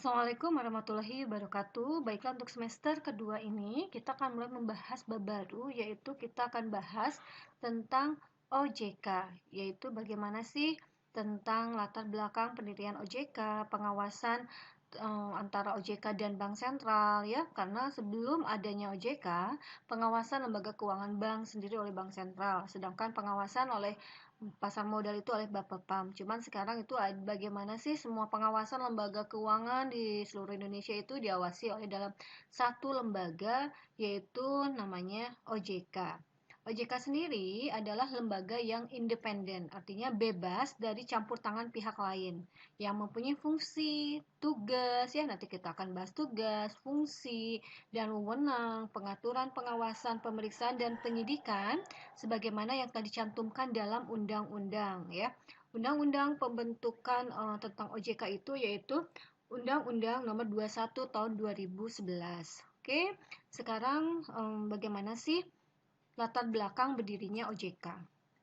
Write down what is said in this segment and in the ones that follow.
Assalamualaikum warahmatullahi wabarakatuh. Baiklah, untuk semester kedua ini kita akan mulai membahas bab baru, yaitu kita akan bahas tentang OJK, yaitu bagaimana sih tentang latar belakang pendirian OJK, pengawasan antara OJK dan Bank Sentral, ya, karena sebelum adanya OJK, pengawasan lembaga keuangan bank sendiri oleh Bank Sentral, sedangkan pengawasan oleh pasar modal itu oleh Bapepam. Cuman sekarang itu bagaimana sih semua pengawasan lembaga keuangan di seluruh Indonesia itu diawasi oleh dalam satu lembaga, yaitu namanya OJK. OJK sendiri adalah lembaga yang independen, artinya bebas dari campur tangan pihak lain, yang mempunyai fungsi, tugas, ya nanti kita akan bahas tugas, fungsi, dan wewenang, pengaturan, pengawasan, pemeriksaan, dan penyidikan, sebagaimana yang telah dicantumkan dalam undang-undang, ya. Undang-undang pembentukan tentang OJK itu yaitu Undang-Undang Nomor 21 Tahun 2011. Oke, sekarang bagaimana sih latar belakang berdirinya OJK?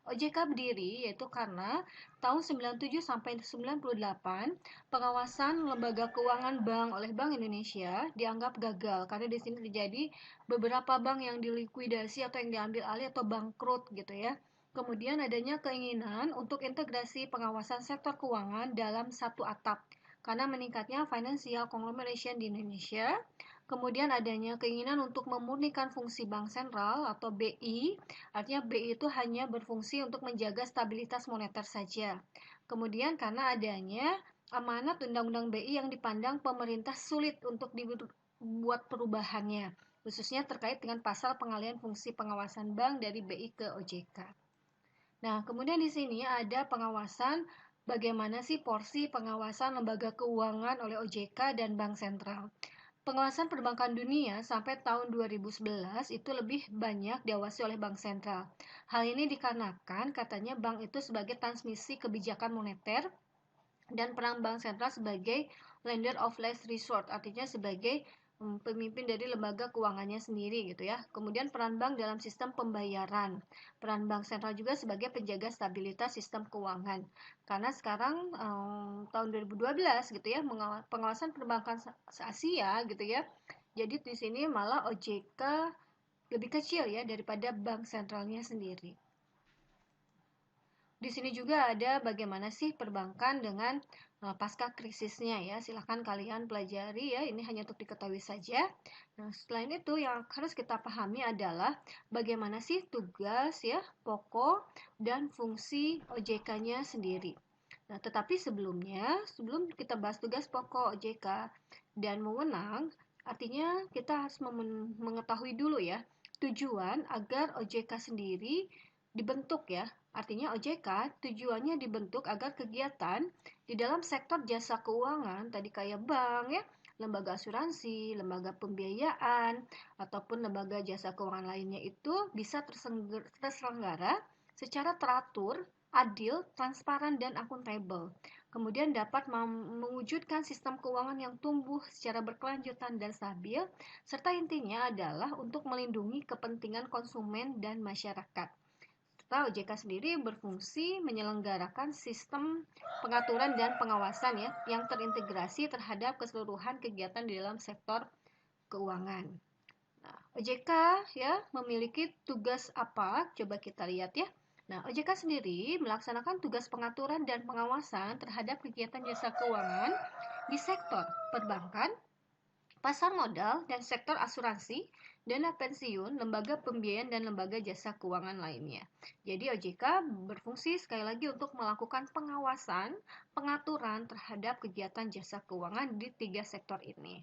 OJK berdiri yaitu karena tahun 97 sampai 98 pengawasan lembaga keuangan bank oleh Bank Indonesia dianggap gagal karena di sini terjadi beberapa bank yang dilikuidasi atau yang diambil alih atau bangkrut gitu ya. Kemudian adanya keinginan untuk integrasi pengawasan sektor keuangan dalam satu atap karena meningkatnya financial conglomeration di Indonesia. Kemudian adanya keinginan untuk memurnikan fungsi bank sentral atau BI, artinya BI itu hanya berfungsi untuk menjaga stabilitas moneter saja. Kemudian karena adanya amanat Undang-Undang BI yang dipandang pemerintah sulit untuk dibuat perubahannya, khususnya terkait dengan pasal pengalihan fungsi pengawasan bank dari BI ke OJK. Nah, kemudian di sini ada pengawasan, bagaimana sih porsi pengawasan lembaga keuangan oleh OJK dan Bank Sentral. Pengawasan perbankan dunia sampai tahun 2011 itu lebih banyak diawasi oleh Bank Sentral. Hal ini dikarenakan katanya bank itu sebagai transmisi kebijakan moneter dan peran Bank Sentral sebagai lender of last resort, artinya sebagai pemimpin dari lembaga keuangannya sendiri gitu ya. Kemudian peran bank dalam sistem pembayaran. Peran Bank Sentral juga sebagai penjaga stabilitas sistem keuangan. Karena sekarang tahun 2012 gitu ya, pengawasan perbankan Asia gitu ya. Jadi di sini malah OJK lebih kecil ya daripada bank sentralnya sendiri. Di sini juga ada bagaimana sih perbankan dengan pasca krisisnya ya. Silahkan kalian pelajari ya, ini hanya untuk diketahui saja. Nah, selain itu yang harus kita pahami adalah bagaimana sih tugas ya, pokok dan fungsi OJK-nya sendiri. Nah, tetapi sebelum kita bahas tugas pokok OJK dan wewenang, artinya kita harus mengetahui dulu ya tujuan agar OJK sendiri dibentuk ya. Artinya OJK tujuannya dibentuk agar kegiatan di dalam sektor jasa keuangan tadi kayak bank ya, lembaga asuransi, lembaga pembiayaan ataupun lembaga jasa keuangan lainnya itu bisa terselenggara secara teratur, adil, transparan dan akuntabel. Kemudian dapat mewujudkan sistem keuangan yang tumbuh secara berkelanjutan dan stabil, serta intinya adalah untuk melindungi kepentingan konsumen dan masyarakat. OJK sendiri berfungsi menyelenggarakan sistem pengaturan dan pengawasan ya yang terintegrasi terhadap keseluruhan kegiatan di dalam sektor keuangan. Nah, OJK ya memiliki tugas apa? Coba kita lihat ya. Nah, OJK sendiri melaksanakan tugas pengaturan dan pengawasan terhadap kegiatan jasa keuangan di sektor perbankan, pasar modal, dan sektor asuransi, dana pensiun, lembaga pembiayaan, dan lembaga jasa keuangan lainnya. Jadi OJK berfungsi sekali lagi untuk melakukan pengawasan, pengaturan terhadap kegiatan jasa keuangan di 3 sektor ini.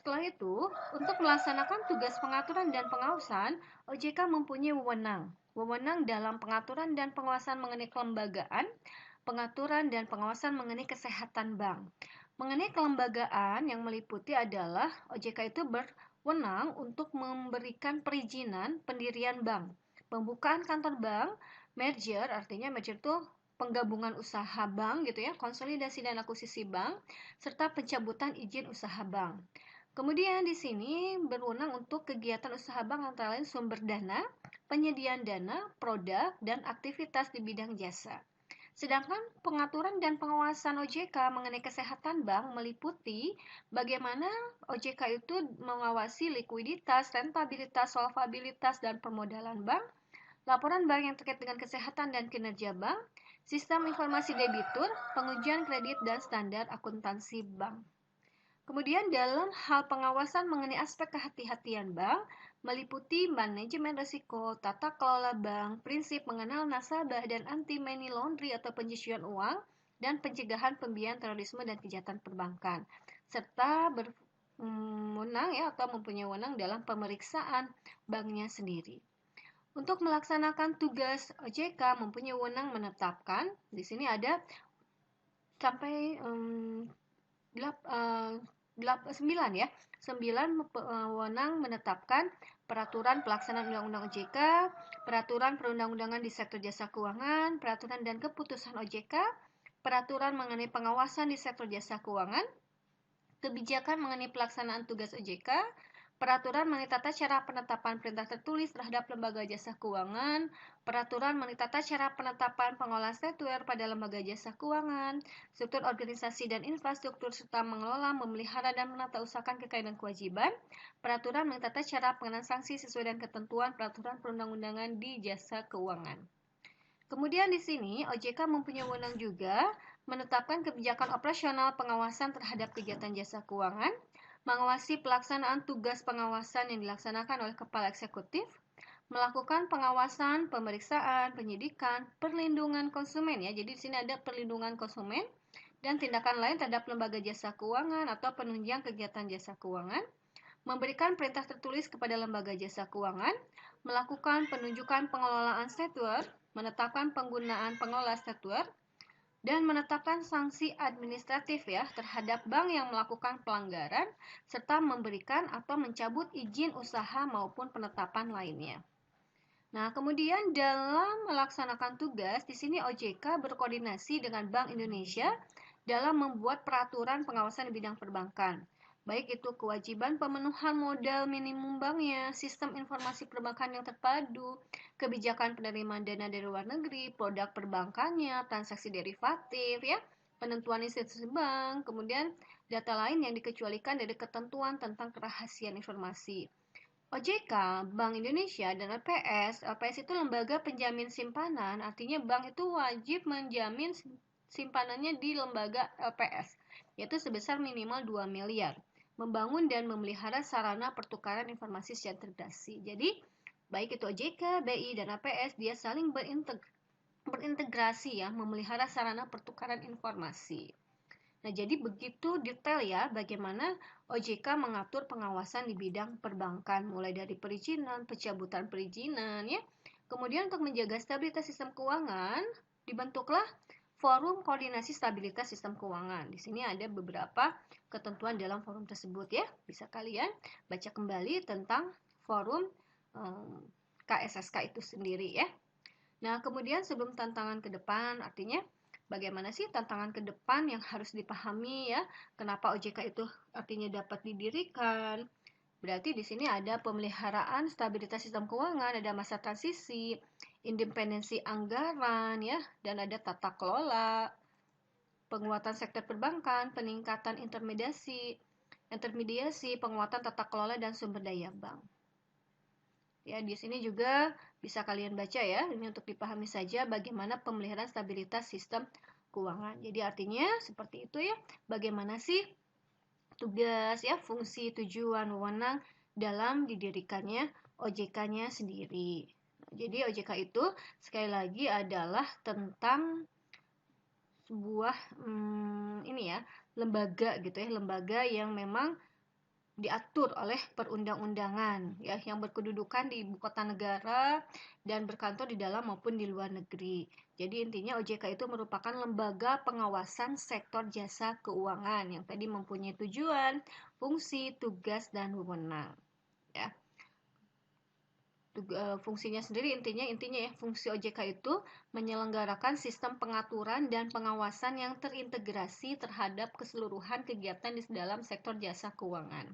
Setelah itu, untuk melaksanakan tugas pengaturan dan pengawasan, OJK mempunyai wewenang dalam pengaturan dan pengawasan mengenai kelembagaan, pengaturan dan pengawasan mengenai kesehatan bank. Mengenai kelembagaan yang meliputi adalah OJK itu berwenang untuk memberikan perizinan pendirian bank, pembukaan kantor bank, merger, artinya merger itu penggabungan usaha bank gitu ya, konsolidasi dan akuisisi bank, serta pencabutan izin usaha bank. Kemudian di sini berwenang untuk kegiatan usaha bank antara lain sumber dana, penyediaan dana, produk, dan aktivitas di bidang jasa. Sedangkan pengaturan dan pengawasan OJK mengenai kesehatan bank meliputi bagaimana OJK itu mengawasi likuiditas, rentabilitas, solvabilitas, dan permodalan bank, laporan bank yang terkait dengan kesehatan dan kinerja bank, sistem informasi debitur, pengujian kredit, dan standar akuntansi bank. Kemudian dalam hal pengawasan mengenai aspek kehati-hatian bank, meliputi manajemen risiko, tata kelola bank, prinsip mengenal nasabah, dan anti-money laundry atau pencucian uang, dan pencegahan pembiayaan terorisme dan kejahatan perbankan, serta berwenang atau mempunyai wewenang dalam pemeriksaan banknya sendiri. Untuk melaksanakan tugas OJK mempunyai wewenang menetapkan, di sini ada sampai 9 ya. 9 wewenang menetapkan peraturan pelaksanaan Undang-Undang OJK, peraturan perundang-undangan di sektor jasa keuangan, peraturan dan keputusan OJK, peraturan mengenai pengawasan di sektor jasa keuangan, kebijakan mengenai pelaksanaan tugas OJK, peraturan mengenai tata cara penetapan perintah tertulis terhadap lembaga jasa keuangan, peraturan mengenai tata cara penetapan pengelola software pada lembaga jasa keuangan, struktur organisasi dan infrastruktur serta mengelola, memelihara, dan menata usahakan kekayaan dan kewajiban, peraturan mengenai tata cara pengenaan sanksi sesuai dengan ketentuan peraturan perundang-undangan di jasa keuangan. Kemudian di sini OJK mempunyai wewenang juga menetapkan kebijakan operasional pengawasan terhadap kegiatan jasa keuangan, mengawasi pelaksanaan tugas pengawasan yang dilaksanakan oleh Kepala Eksekutif, melakukan pengawasan, pemeriksaan, penyidikan, perlindungan konsumen ya. Jadi di sini ada perlindungan konsumen dan tindakan lain terhadap lembaga jasa keuangan atau penunjang kegiatan jasa keuangan, memberikan perintah tertulis kepada lembaga jasa keuangan, melakukan penunjukan pengelolaan software, menetapkan penggunaan pengelola software, dan menetapkan sanksi administratif ya terhadap bank yang melakukan pelanggaran serta memberikan atau mencabut izin usaha maupun penetapan lainnya. Nah, kemudian dalam melaksanakan tugas di sini OJK berkoordinasi dengan Bank Indonesia dalam membuat peraturan pengawasan di bidang perbankan. Baik itu kewajiban pemenuhan modal minimum banknya, sistem informasi perbankan yang terpadu, kebijakan penerimaan dana dari luar negeri, produk perbankannya, transaksi derivatif, ya, penentuan institusi bank, kemudian data lain yang dikecualikan dari ketentuan tentang kerahasiaan informasi. OJK, Bank Indonesia, dan LPS. LPS itu lembaga penjamin simpanan, artinya bank itu wajib menjamin simpanannya di lembaga LPS, yaitu sebesar minimal 2 miliar. Membangun dan memelihara sarana pertukaran informasi secara terintegrasi. Jadi, baik itu OJK, BI, dan LPS, dia saling berintegrasi ya, memelihara sarana pertukaran informasi. Nah, jadi begitu detail ya bagaimana OJK mengatur pengawasan di bidang perbankan, mulai dari perizinan, pencabutan perizinan ya. Kemudian untuk menjaga stabilitas sistem keuangan, dibentuklah Forum Koordinasi Stabilitas Sistem Keuangan. Di sini ada beberapa ketentuan dalam forum tersebut ya. Bisa kalian baca kembali tentang forum KSSK itu sendiri ya. Nah, kemudian sebelum tantangan ke depan, artinya bagaimana sih tantangan ke depan yang harus dipahami ya? Kenapa OJK itu artinya dapat didirikan? Berarti di sini ada pemeliharaan stabilitas sistem keuangan, ada masa transisi, independensi anggaran ya, dan ada tata kelola, penguatan sektor perbankan, peningkatan intermediasi, penguatan tata kelola dan sumber daya bank. Ya, di sini juga bisa kalian baca ya, ini untuk dipahami saja bagaimana pemeliharaan stabilitas sistem keuangan. Jadi artinya seperti itu ya, bagaimana sih tugas ya, fungsi, tujuan, wewenang dalam didirikannya OJK-nya sendiri. Jadi OJK itu sekali lagi adalah tentang sebuah ini ya, lembaga gitu ya, lembaga yang memang diatur oleh perundang-undangan ya, yang berkedudukan di ibu kota negara dan berkantor di dalam maupun di luar negeri. Jadi intinya OJK itu merupakan lembaga pengawasan sektor jasa keuangan yang tadi mempunyai tujuan, fungsi, tugas, dan wewenang ya. Fungsinya sendiri intinya ya, fungsi OJK itu menyelenggarakan sistem pengaturan dan pengawasan yang terintegrasi terhadap keseluruhan kegiatan di dalam sektor jasa keuangan.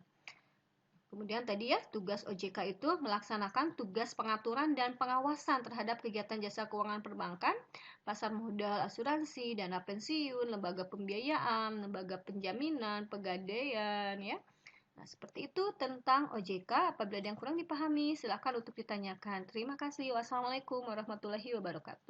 Kemudian tadi ya, tugas OJK itu melaksanakan tugas pengaturan dan pengawasan terhadap kegiatan jasa keuangan perbankan, pasar modal, asuransi, dana pensiun, lembaga pembiayaan, lembaga penjaminan, pegadaian ya. Nah, seperti itu tentang OJK. Apabila ada yang kurang dipahami, silakan untuk ditanyakan. Terima kasih. Wassalamualaikum warahmatullahi wabarakatuh.